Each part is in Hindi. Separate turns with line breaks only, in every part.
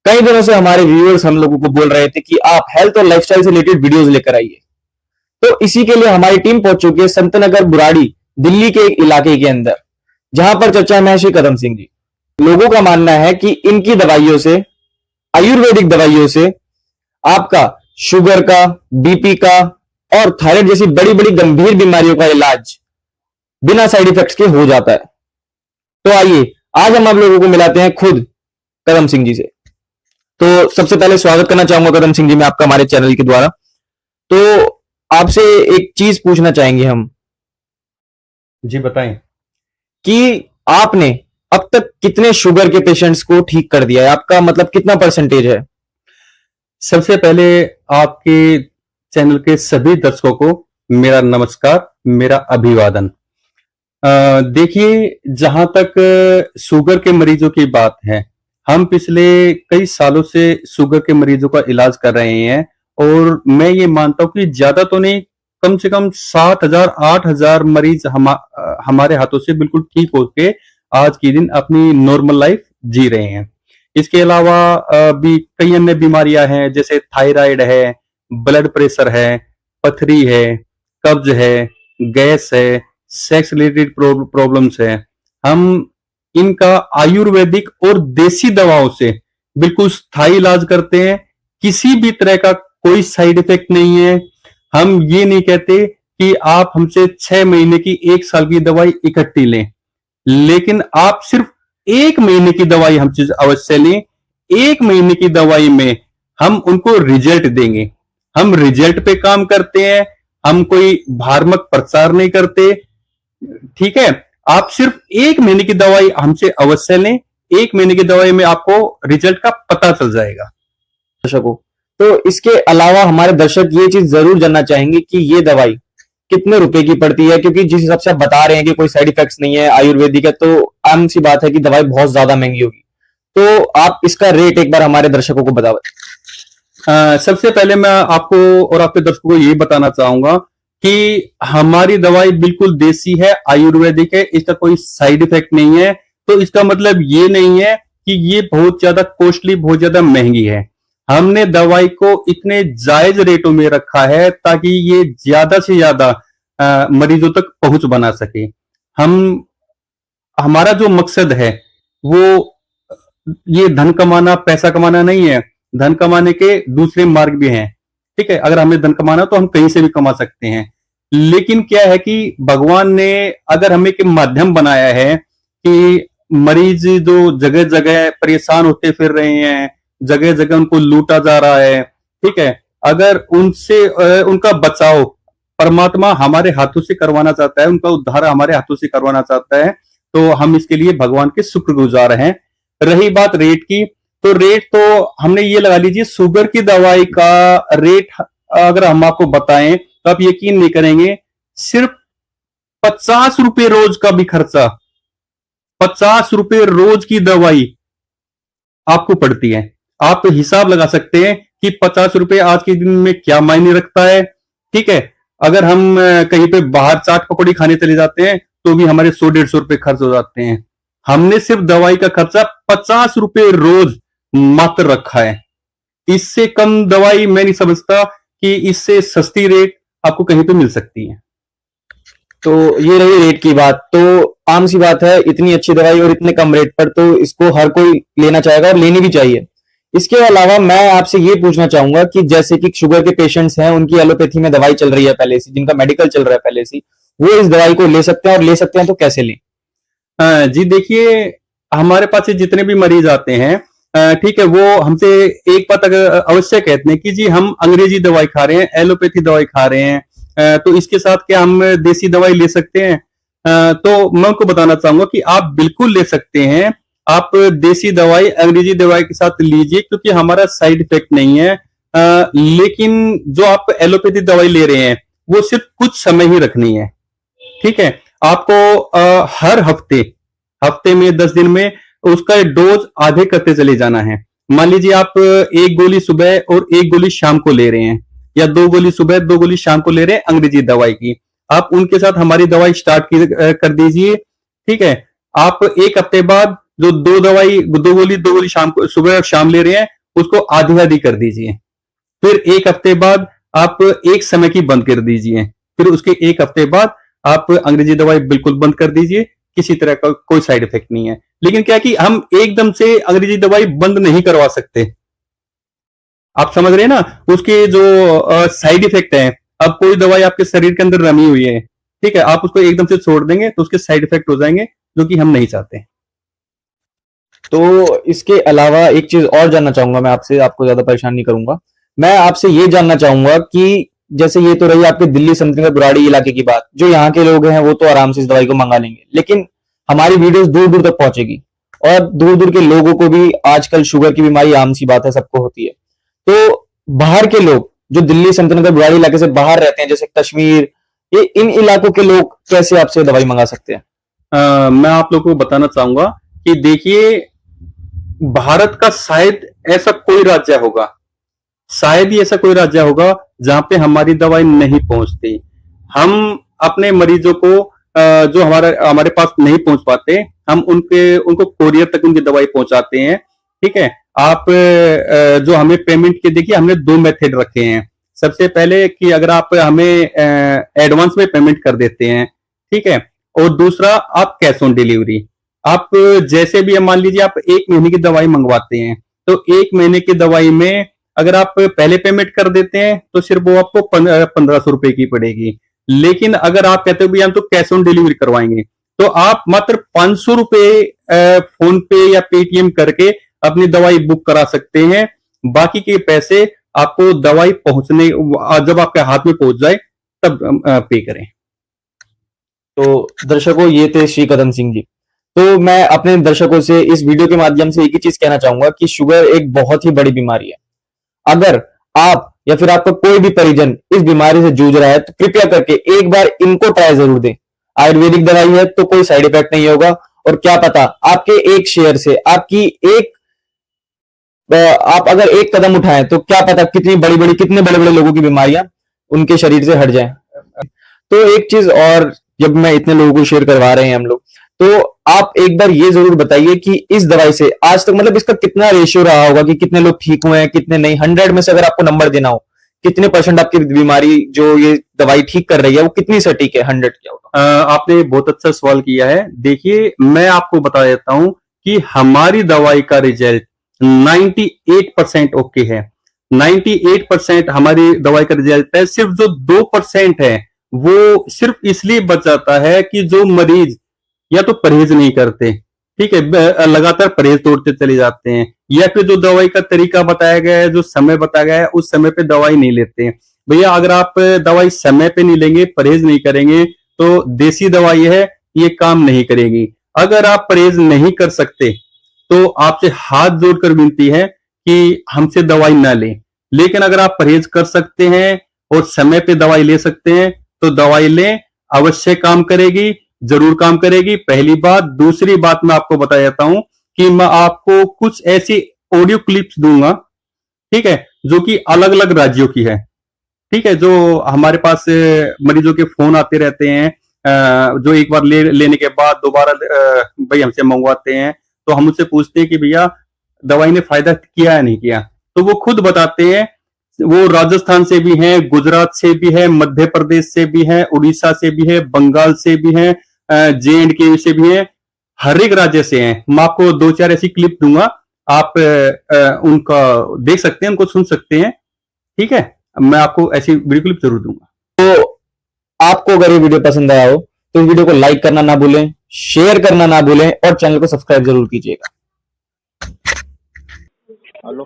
कई दिनों से हमारे व्यूअर्स हम लोगों को बोल रहे थे कि आप हेल्थ और लाइफस्टाइल से रिलेटेड वीडियोस लेकर आइए। तो इसी के लिए हमारी टीम पहुंच चुकी है संतनगर बुराड़ी, दिल्ली के एक इलाके के अंदर, जहां पर चर्चा में है श्री कदम सिंह जी। लोगों का मानना है कि इनकी दवाइयों से, आयुर्वेदिक दवाइयों से आपका शुगर का, बीपी का और थायराइड जैसी बड़ी बड़ी गंभीर बीमारियों का इलाज बिना साइड इफेक्ट्स के हो जाता है। तो आइए आज हम आप लोगों को मिलाते हैं खुद कदम सिंह जी से। तो सबसे पहले स्वागत करना चाहूंगा कदम सिंह जी मैं आपका हमारे चैनल के द्वारा। तो आपसे एक चीज पूछना चाहेंगे हम।
जी बताएं।
कि आपने अब तक कितने शुगर के पेशेंट्स को ठीक कर दिया है? आपका मतलब कितना परसेंटेज है?
सबसे पहले आपके चैनल के सभी दर्शकों को मेरा नमस्कार, मेरा अभिवादन। देखिए, जहां तक शुगर के मरीजों की बात है, हम पिछले कई सालों से शुगर के मरीजों का इलाज कर रहे हैं और मैं ये मानता हूं कि ज्यादा तो नहीं, कम से कम 7,000 8,000 मरीज हमारे हाथों से बिल्कुल ठीक होके आज के दिन अपनी नॉर्मल लाइफ जी रहे हैं। इसके अलावा भी कई अन्य बीमारियां हैं, जैसे थायराइड है, ब्लड प्रेशर है, पथरी है, कब्ज है, गैस है, सेक्स रिलेटेड प्रॉब्लम्स है। हम इनका आयुर्वेदिक और देसी दवाओं से बिल्कुल स्थायी इलाज करते हैं। किसी भी तरह का कोई साइड इफेक्ट नहीं है। हम ये नहीं कहते कि आप हमसे 6 महीने की, 1 साल की दवाई इकट्ठी लें, लेकिन आप सिर्फ 1 महीने की दवाई हमसे अवश्य लें। 1 महीने की दवाई में हम उनको रिजल्ट देंगे। हम रिजल्ट पे काम करते हैं, हम कोई भ्रामक प्रचार नहीं करते। ठीक है, आप सिर्फ 1 महीने की दवाई हमसे अवश्य लें। 1 महीने की दवाई में आपको रिजल्ट का पता चल जाएगा।
दर्शकों, तो इसके अलावा हमारे दर्शक ये चीज जरूर जानना चाहेंगे कि ये दवाई कितने रुपए की पड़ती है, क्योंकि जिस हिसाब से आप बता रहे हैं कि कोई साइड इफेक्ट्स नहीं है, आयुर्वेदिक है, तो आम सी बात है कि दवाई बहुत ज्यादा महंगी होगी। तो आप इसका रेट एक बार हमारे दर्शकों को बताओ।
सबसे पहले मैं आपको और आपके दर्शकों को ये बताना चाहूंगा कि हमारी दवाई बिल्कुल देसी है, आयुर्वेदिक है, इसका कोई साइड इफेक्ट नहीं है। तो इसका मतलब ये नहीं है कि ये बहुत ज्यादा कॉस्टली, बहुत ज्यादा महंगी है। हमने दवाई को इतने जायज रेटों में रखा है ताकि ये ज्यादा से ज्यादा मरीजों तक पहुंच बना सके। हमारा जो मकसद है वो ये धन कमाना, पैसा कमाना नहीं है। धन कमाने के दूसरे मार्ग भी हैं। ठीक है, अगर हमें धन कमाना तो हम कहीं से भी कमा सकते हैं। लेकिन क्या है कि भगवान ने अगर हमें एक माध्यम बनाया है कि मरीज जो जगह जगह परेशान होते फिर रहे हैं, जगह जगह उनको लूटा जा रहा है, ठीक है, अगर उनसे उनका बचाव परमात्मा हमारे हाथों से करवाना चाहता है, उनका उद्धार हमारे हाथों से करवाना चाहता है, तो हम इसके लिए भगवान के शुक्रगुजार हैं। रही बात रेट की, तो रेट तो हमने ये लगा लीजिए, शुगर की दवाई का रेट अगर हम आपको बताएं तो आप यकीन नहीं करेंगे, सिर्फ 50 रुपए रोज का भी खर्चा, 50 रुपए रोज की दवाई आपको पड़ती है। आप हिसाब लगा सकते हैं कि 50 रुपए आज के दिन में क्या मायने रखता है। ठीक है, अगर हम कहीं पे बाहर चाट पकौड़ी खाने चले जाते हैं तो भी हमारे 100-150 रुपए खर्च हो जाते हैं। हमने सिर्फ दवाई का खर्चा 50 रुपए रोज मात्र रखा है। इससे कम दवाई मैं नहीं समझता कि इससे सस्ती रेट आपको कहीं पे मिल सकती है।
तो ये रही रेट की बात। तो आम सी बात है, इतनी अच्छी दवाई और इतने कम रेट पर तो इसको हर कोई लेना चाहेगा और लेनी भी चाहिए। इसके अलावा मैं आपसे ये पूछना चाहूंगा कि जैसे कि शुगर के पेशेंट्स हैं, उनकी एलोपैथी में दवाई चल रही है पहले से, जिनका मेडिकल चल रहा है पहले से, वो इस दवाई को ले सकते हैं, और ले सकते हैं तो कैसे लें?
जी देखिए, हमारे पास जितने भी मरीज आते हैं, ठीक है, वो हमसे एक बात अगर अवश्य कहते हैं कि जी हम अंग्रेजी दवाई खा रहे हैं, एलोपैथी दवाई खा रहे हैं, तो इसके साथ क्या हम देसी दवाई ले सकते हैं? तो मैं उनको बताना चाहूंगा कि आप बिल्कुल ले सकते हैं। आप देसी दवाई अंग्रेजी दवाई के साथ लीजिए, क्योंकि हमारा साइड इफेक्ट नहीं है। लेकिन जो आप एलोपैथी दवाई ले रहे हैं वो सिर्फ कुछ समय ही रखनी है। ठीक है, आपको हर हफ्ते में 10 दिन में उसका डोज आधे करते चले जाना है। मान लीजिए आप 1 गोली सुबह और 1 गोली शाम को ले रहे हैं, या 2 गोली सुबह 2 गोली शाम को ले रहे हैं अंग्रेजी दवाई की, आप उनके साथ हमारी दवाई स्टार्ट कर दीजिए। ठीक है, आप 1 हफ्ते बाद जो 2 गोली शाम को सुबह और शाम ले रहे हैं, उसको आधी आधी कर दीजिए। फिर एक हफ्ते बाद आप एक समय की बंद कर दीजिए। फिर उसके एक हफ्ते बाद आप अंग्रेजी दवाई बिल्कुल बंद कर दीजिए। किसी तरह का कोई साइड इफेक्ट नहीं है। लेकिन क्या कि हम एकदम से अंग्रेजी दवाई बंद नहीं करवा सकते। आप समझ रहे हैं ना, उसके जो साइड इफेक्ट है। अब कोई दवाई आपके शरीर के अंदर रमी हुई है, ठीक है, आप उसको एकदम से छोड़ देंगे तो उसके साइड इफेक्ट हो जाएंगे, जो कि हम नहीं चाहते।
तो इसके अलावा एक चीज और जानना चाहूंगा मैं आपसे, आपको ज्यादा परेशान नहीं करूंगा। मैं आपसे ये जानना चाहूंगा कि जैसे ये तो रही आपके दिल्ली संतनगर बुराड़ी इलाके की बात, जो यहाँ के लोग हैं वो तो आराम से इस दवाई को मंगा लेंगे, लेकिन हमारी वीडियोस दूर दूर तक पहुंचेगी और दूर दूर के लोगों को भी आजकल शुगर की बीमारी आम सी बात है, सबको होती है। तो बाहर के लोग जो दिल्ली संतनगर बुराड़ी इलाके से बाहर रहते हैं, जैसे कश्मीर, ये इन इलाकों के लोग कैसे आपसे दवाई मंगा सकते हैं?
मैं आप लोगों को बताना चाहूंगा कि देखिए, भारत का शायद ऐसा कोई राज्य होगा, शायद ही ऐसा कोई राज्य होगा जहां पे हमारी दवाई नहीं पहुंचती। हम अपने मरीजों को जो हमारे पास नहीं पहुंच पाते, हम उनको कोरियर तक उनकी दवाई पहुंचाते हैं। ठीक है, आप जो हमें पेमेंट के, देखिए हमने दो मेथड रखे हैं। सबसे पहले कि अगर आप हमें एडवांस में पेमेंट कर देते हैं, ठीक है, और दूसरा आप कैश ऑन डिलीवरी। आप जैसे भी मान लीजिए आप 1 महीने की दवाई मंगवाते हैं, तो 1 महीने की दवाई में अगर आप पहले पेमेंट कर देते हैं तो सिर्फ वो आपको 1500 रुपए की पड़ेगी। लेकिन अगर आप कहते हो भी हम तो कैश ऑन डिलीवरी करवाएंगे, तो आप मात्र 500 रुपए फोन पे या पेटीएम करके अपनी दवाई बुक करा सकते हैं। बाकी के पैसे आपको दवाई पहुंचने, जब आपके हाथ में पहुंच जाए तब पे करें।
तो दर्शकों, ये थे श्री कदम सिंह जी। तो मैं अपने दर्शकों से इस वीडियो के माध्यम से एक ही चीज कहना चाहूंगा कि शुगर एक बहुत ही बड़ी बीमारी है। अगर आप या फिर आपका कोई भी परिजन इस बीमारी से जूझ रहा है तो कृपया करके एक बार इनको ट्राई जरूर दें। आयुर्वेदिक दवाई है तो कोई साइड इफेक्ट नहीं होगा, और क्या पता आपके एक शेयर से, आप अगर एक कदम उठाएं तो क्या पता कितने बड़े बड़े लोगों की बीमारियां उनके शरीर से हट जाएं। तो एक चीज और, जब मैं इतने लोगों को शेयर करवा रहे हैं हम लोग, तो आप एक बार ये जरूर बताइए कि इस दवाई से आज तक मतलब इसका कितना रेशियो रहा होगा कि कितने लोग ठीक हुए हैं, कितने नहीं। 100 में से अगर आपको नंबर देना हो, कितने % आपकी बीमारी जो ये दवाई ठीक कर रही है वो कितनी सटीक है? 100 क्या होगा?
आपने बहुत अच्छा सवाल किया है। देखिए, मैं आपको बता देता हूं कि हमारी दवाई का रिजल्ट 98% ओके है। 98% हमारी दवाई का रिजल्ट है। सिर्फ जो 2% है वो सिर्फ इसलिए बच जाता है कि जो मरीज या तो परहेज नहीं करते, ठीक है, लगातार परहेज तोड़ते चले जाते हैं, या फिर जो दवाई का तरीका बताया गया है, जो समय बताया गया है, उस समय पे दवाई नहीं लेते हैं। भैया, अगर आप दवाई समय पे नहीं लेंगे, परहेज नहीं करेंगे, तो देसी दवाई है, ये काम नहीं करेगी। अगर आप परहेज नहीं कर सकते तो आपसे हाथ जोड़कर विनती है कि हमसे दवाई ना लें। लेकिन अगर आप परहेज कर सकते हैं और समय पे दवाई ले सकते हैं तो दवाई लें, अवश्य काम करेगी, जरूर काम करेगी। पहली बात। दूसरी बात मैं आपको बता देता हूं कि मैं आपको कुछ ऐसी ऑडियो क्लिप्स दूंगा, ठीक है, जो कि अलग अलग राज्यों की है, ठीक है, जो हमारे पास मरीजों के फोन आते रहते हैं, जो एक बार लेने के बाद दोबारा भाई हमसे मंगवाते हैं, तो हम उससे पूछते हैं कि भैया दवाई ने फायदा किया है नहीं किया, तो वो खुद बताते हैं। वो राजस्थान से भी हैं, गुजरात से भी है, मध्य प्रदेश से भी है, उड़ीसा से भी है, बंगाल से भी है, J&K से भी है, हर एक राज्य से हैं। मैं आपको 2-4 ऐसी क्लिप दूंगा, आप उनका देख सकते हैं, उनको सुन सकते हैं, ठीक है। मैं आपको ऐसी वीडियो क्लिप जरूर दूंगा।
तो आपको अगर ये वीडियो पसंद आया हो तो इस वीडियो को लाइक करना ना भूलें, शेयर करना ना भूलें और चैनल को सब्सक्राइब जरूर कीजिएगा।
हेलो।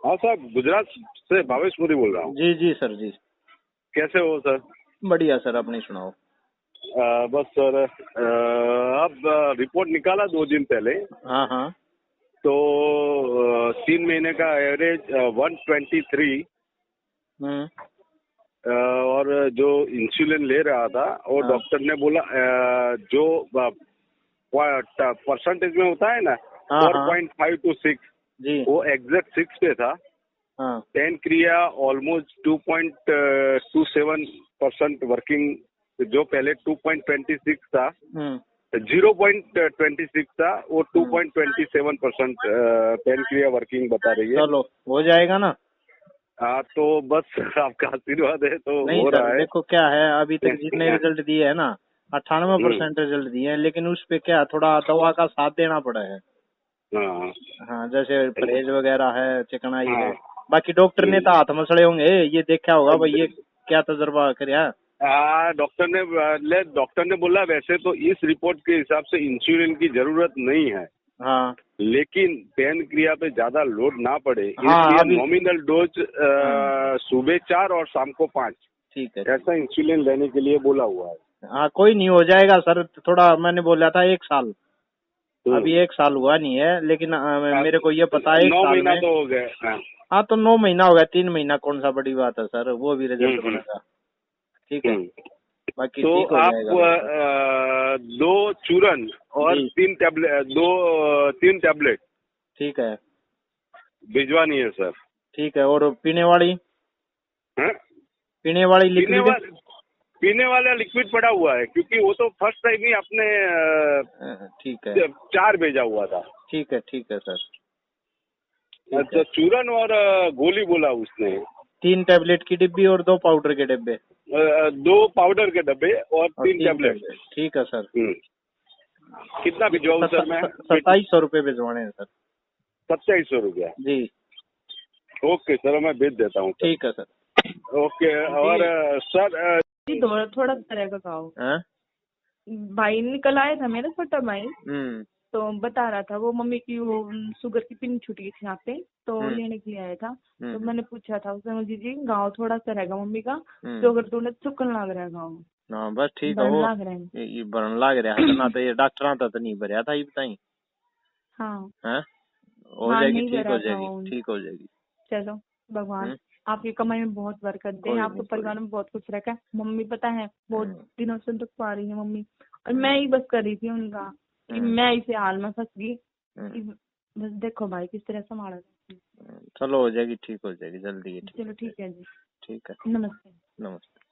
हाँ सर, गुजरात से भावेश पुरी बोल रहा हूँ।
जी जी सर जी।
कैसे हो सर?
बढ़िया सर, अपनी सुनाओ।
बस सर, अब रिपोर्ट निकाला 2 दिन पहले,
हाँ हाँ।
तो 3 महीने का एवरेज 123, और जो इंसुलिन ले रहा था और
हाँ।
डॉक्टर ने बोला जो परसेंटेज में होता है ना,
हाँ,
4.5 to 6,
जी।
वो एग्जैक्ट 6 पे था।
हाँ
10 क्रिया ऑलमोस्ट 2.27% वर्किंग, जो पहले 2.26 था, 0.26 था, वो 2.27% पैनक्रिया वर्किंग बता रही है।
चलो हो जाएगा ना।
हाँ, तो बस आपका आशीर्वाद है तो
नहीं
हो
सर
रहा है।
देखो क्या है, अभी तक जितने रिजल्ट दिए है ना 98% रिजल्ट दिए हैं, लेकिन उस पे क्या थोड़ा दवा का साथ देना पड़ा है।
हाँ
हाँ जैसे परहेज वगैरह है, चिकनाई है।
हाँ।
बाकी डॉक्टर ने तो हाथ मसले होंगे, ये देखा होगा भाई ये क्या तजुर्बा करया।
हाँ, डॉक्टर ने बोला वैसे तो इस रिपोर्ट के हिसाब से इंसुलिन की जरूरत नहीं है,
हाँ
लेकिन पैनक्रिया पे ज्यादा लोड ना पड़े
हाँ,
इसलिए
अभी-
नॉमिनल डोज सुबह 4 और शाम को 5
ठीक है।
ऐसा इंसुलिन लेने के लिए बोला हुआ है।
हाँ कोई नहीं, हो जाएगा सर। थोड़ा मैंने बोला था 1 साल, अभी 1 साल हुआ नहीं है, लेकिन मेरे को ये पता है 1
9
साल
महीना
में।
तो हो गए। हाँ।
हाँ तो 9 महीना हो गया, 3 महीना कौन सा बड़ी बात है सर, वो भी रिजल्ट बनेगा। ठीक है, बाकी
तो
ठीक हो
आप
जाएगा।
2 चूरन और
जी।
3 टैबलेट
ठीक है
भिजवानी है सर।
ठीक है। और पीने वाली
हाँ?
लिक्विड
पीने वाला लिक्विड पड़ा हुआ है, क्योंकि वो तो फर्स्ट टाइम ही आपने
ठीक है
4 भेजा हुआ था।
ठीक है सर।
अच्छा, चूरन और गोली बोला उसने।
3 टैबलेट की डिब्बी और 2 पाउडर के डिब्बे
2 पाउडर के डब्बे और 3
3
टैबलेट।
ठीक है सर।
कितना भिजवाऊँ सर मैं?
2700 रुपये भिजवाने हैं सर।
2700 रुपया।
जी
ओके सर, मैं भेज देता हूँ।
ठीक है सर।
ओके। और सर
जी थोड़ा तरह का खाओ।
हाँ?
भाई निकल आया था मेरा छोटा भाई,
हम्म
तो बता रहा था वो मम्मी की वो शुगर की पिन छुटी थी यहाँ पे, तो लेने के लिए आया था। तो मैंने पूछा था उसने, मुझे जी गाँव थोड़ा सा रहेगा मम्मी का, तो अगर तूने चुकन लग रहा है गाँव
हाँ बस ठीक है।
बन
वो
लग रहा है।
ये बरन लग रहा है ना, तो ये डॉक्टर तो नहीं भरया था ये बताई।
हाँ
हैं? हो
हाँ
जाएगी,
नहीं
ठीक
भरा
हो
था
जाएगी,
वो।
ठीक हो जाएगी।
चलो भगवान आपकी कमाई में बहुत बरकत दे,
कोई
आपके
नहीं,
परिवार में बहुत कुछ रखा है। मम्मी पता है बहुत
हम्म।
दिनों से दुख पा रही है मम्मी, और मैं ही बस कर रही थी उनका कि मैं इसे हाल में फंस गई कि बस देखो भाई किस तरह संभाला जाता है।
चलो हो जाएगी, ठीक हो जाएगी जल्दी ही।
चलो ठीक है जी,
ठीक है,
नमस्ते।
नमस्ते।